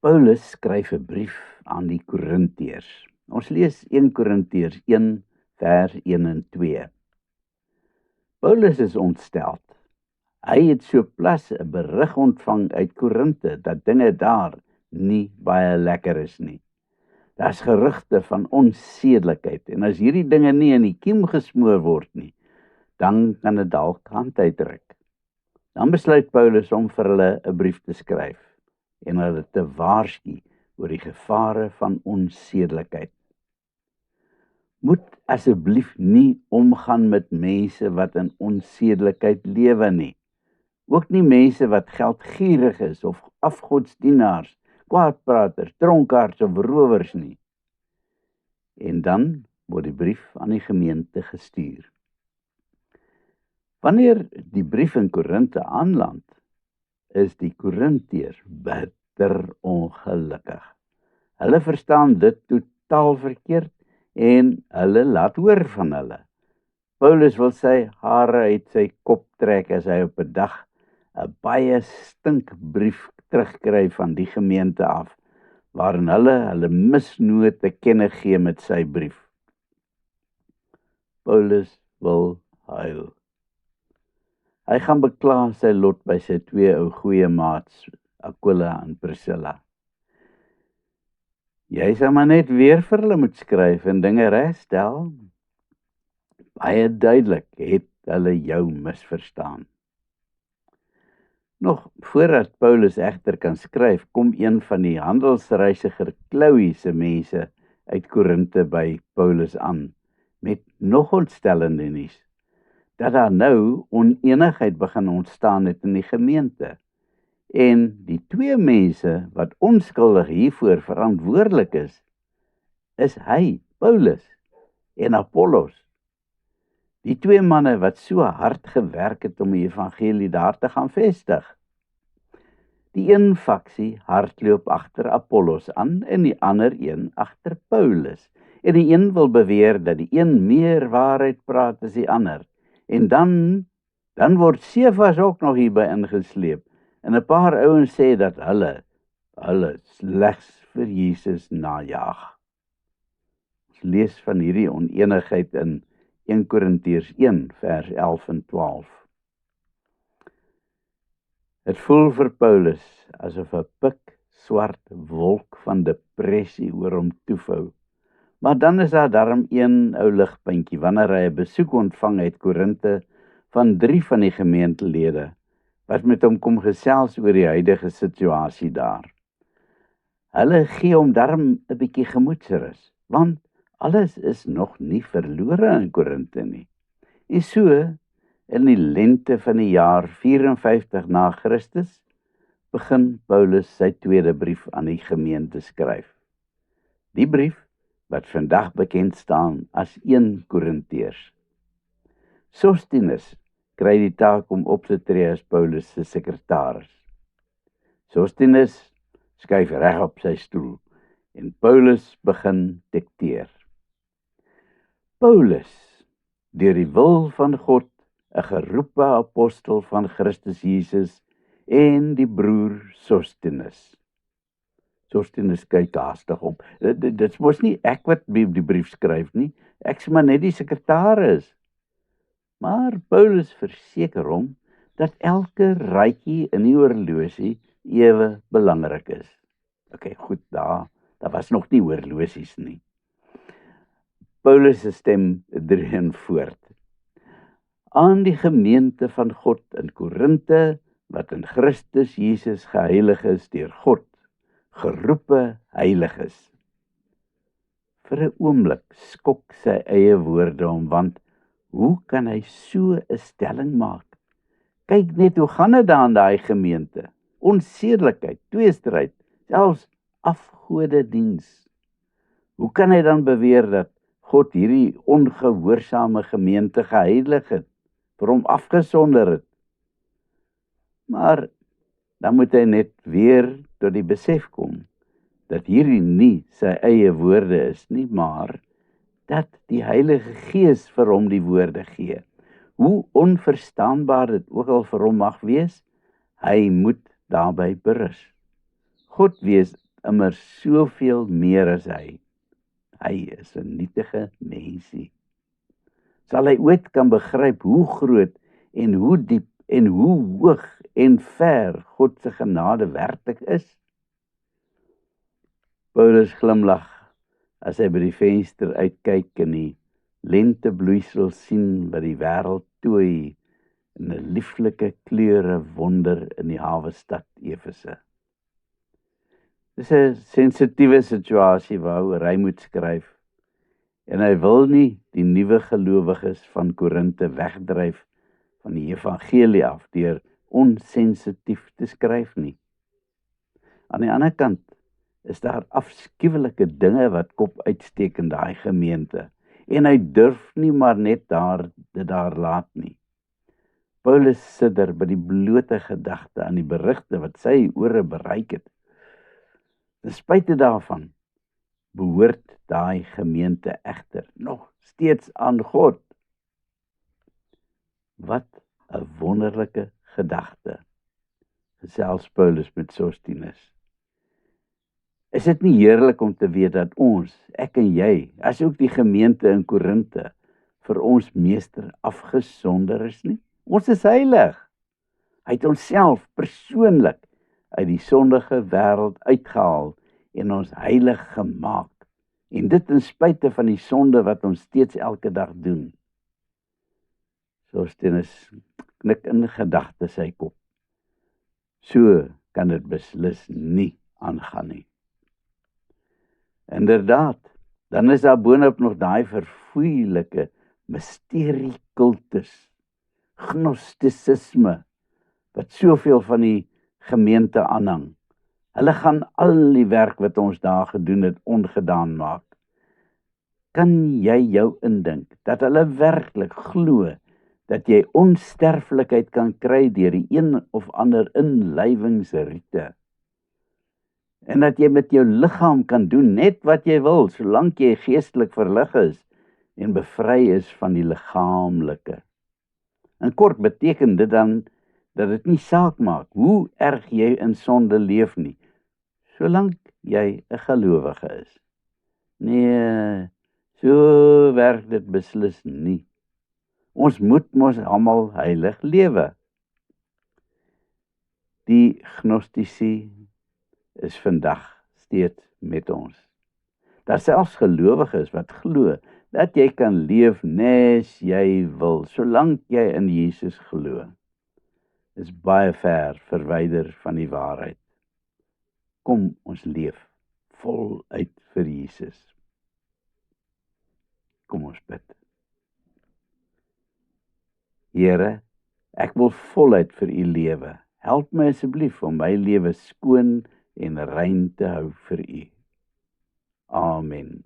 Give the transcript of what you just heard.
Paulus skryf 'n brief aan die Korintiërs. Ons lees 1 Korintiërs 1 vers 1 en 2. Paulus is ontsteld. Hy het sopas 'n berig ontvang uit Korinte dat dinge daar nie baie lekker is nie. Daar's gerugte van onsedelikheid en as hierdie dinge nie in die kiem gesmoor word nie, dan kan dit dalk hand uitdruk. Dan besluit Paulus om vir hulle 'n brief te skryf en hulle te waarsku oor die gevare van onsedelikheid. Moet asseblief nie omgaan met mense wat in onsedelikheid lewe nie. Ook nie mense wat geldgierig is of afgodsdienaars, kwaadpraters, dronkaards of rowers nie. En dan word die brief aan die gemeente gestuur. Wanneer die brief in Korinte aanland, is die Korintiërs bitter ongelukkig. Hulle verstaan dit totaal verkeerd en hulle laat hoor van hulle. Paulus wil sy hare uit sy kop trek as hy op 'n dag 'n baie stinkbrief terugkry van die gemeente af, waarin hulle misnoot te kenne gee met sy brief. Paulus wil huil. Hy gaan bekla sy lot by sy twee ou goeie maats, Aquila en Priscilla. Jy sal maar net weer vir hulle moet skryf en dinge regstel. Baie duidelik het hulle jou misverstaan. Nog voordat Paulus egter kan skryf, kom een van die handelsreisiger Chloe se mense uit Korinte by Paulus aan, met nog ontstellende nuus, dat daar nou onenigheid begin ontstaan het in die gemeente. En die twee mense wat onskuldig hiervoor verantwoordelik is hy, Paulus, en Apollos. Die twee manne wat so hard gewerk het om die evangelie daar te gaan vestig. Die een faksie hardloop agter Apollos aan en die ander een agter Paulus. En die een wil beweer dat die een meer waarheid praat as die ander. En dan word Sefas ook nog hierby ingesleep. En 'n paar ouens sê dat hulle slegs vir Jesus najag. Ons lees van hierdie onenigheid in 1 Korintiërs 1 vers 11 en 12. Het voel vir Paulus asof 'n pik swart wolk van depressie oor hom toevou. Maar dan is daar darm een ou ligpuntjie wanneer hy 'n besoek ontvang uit Korinte van 3 van die gemeentelede wat met hom kom gesels oor die huidige situasie daar. Hulle gee hom darm 'n bietjie gemoedsrus, want alles is nog nie verlore in Korinte nie. En so, in die lente van die jaar 54 na Christus, begin Paulus sy tweede brief aan die gemeente skryf. Die brief wat vandag bekend staan as 1 Korintiërs. Sosthenes kry die taak om op te tree as Paulus se sekretaris. Sosthenes skuif reg op sy stoel en Paulus begin dikteer. Paulus, deur die wil van God, 'n geroepe apostel van Christus Jesus en die broer Sosthenes. Sosthenes kyk haastig op. Dit mos nie ek wat die brief skryf nie, ek's maar net die sekretaris. Maar Paulus verseker hom dat elke ruitjie in die horlosie ewe belangrik is. Okay, goed, daar was nog nie horlosies nie. Paulus se stem dreun voort. Aan die gemeente van God in Korinte, wat in Christus Jesus geheilig is deur God, geroepe heiliges. Vir 'n oomblik skok sy eie woorde hom, want hoe kan hy so 'n stelling maak? Kyk net, hoe gaan dit daar in daai gemeente? Onsedelikheid, tweestryd, selfs afgodediens. Hoe kan hy dan beweer dat God hierdie ongehoorsame gemeente geheilig het, vir hom afgesonder het? Maar dan moet hy net weer tot die besef kom, dat hierdie nie sy eie woorde is nie, maar dat die Heilige Gees vir hom die woorde gee. Hoe onverstaanbaar dit ook al vir hom mag wees, hy moet daarby berus. God immer soveel meer as hy. Hy is 'n nietige mensie. Sal hy ooit kan begryp hoe groot en hoe diep en hoe hoog en ver God se genade werklik is? Paulus glimlag as hy by die venster uitkyk en die lentebloeisel sien wat die wêreld tooi in 'n lieflike kleure wonder in die hawestad Efese. Dis 'n sensitiewe situasie waaroor hy moet skryf. En hy wil nie die nuwe gelowiges van Korinte wegdryf van die evangelie af deur onsensitief te skryf nie. Aan die ander kant is daar afskuwelike dinge wat kop uitsteek in daai gemeente en hy durf nie maar net dit daar laat nie. Paulus sidder by die blote gedagte aan die berigte wat sy ore bereik het. Ten spyte daarvan behoort daai gemeente egter nog steeds aan God. Wat 'n wonderlike gedagte, gesels Paulus met Sosthenes. Is dit nie heerlik om te weet dat ons, ek en jy, as ook die gemeente in Korinte, vir ons meester afgesonder is nie? Ons is heilig. Hy het onsself persoonlik uit die sondige wêreld uitgehaal en ons heilig gemaak. En dit ten spyte van die sonde wat ons steeds elke dag doen. Sosthenes knik in gedagte sy kop. So kan dit beslis nie aangaan nie. Inderdaad, dan is daar boonop nog daai verfoeilike mysteriekultus, gnostisisme, wat soveel van die gemeente aanhang. Hulle gaan al die werk wat ons daar gedoen het ongedaan maak. Kan jy jou indink dat hulle werklik glo dat jy onsterflikheid kan kry deur die een of ander inlywingsrite? En dat jy met jou liggaam kan doen net wat jy wil, solank jy geestelik verlig is en bevry is van die liggaamlike. In kort beteken dit dan dat dit nie saak maak hoe erg jy in sonde leef nie, solank jy 'n gelowige is. Nee, so werk dit beslis nie. Ons moet mos almal heilig lewe. Die gnostici is vandag steeds met ons. Daar selfs gelowiges wat glo dat jy kan leef nes jy wil, solank jy in Jesus glo. Is baie ver verwyder van die waarheid. Kom ons leef voluit vir Jesus. Kom ons bid. Here, ek wil voluit vir U lewe. Help my asseblief om my lewe skoon en rein te hou vir U. Amen.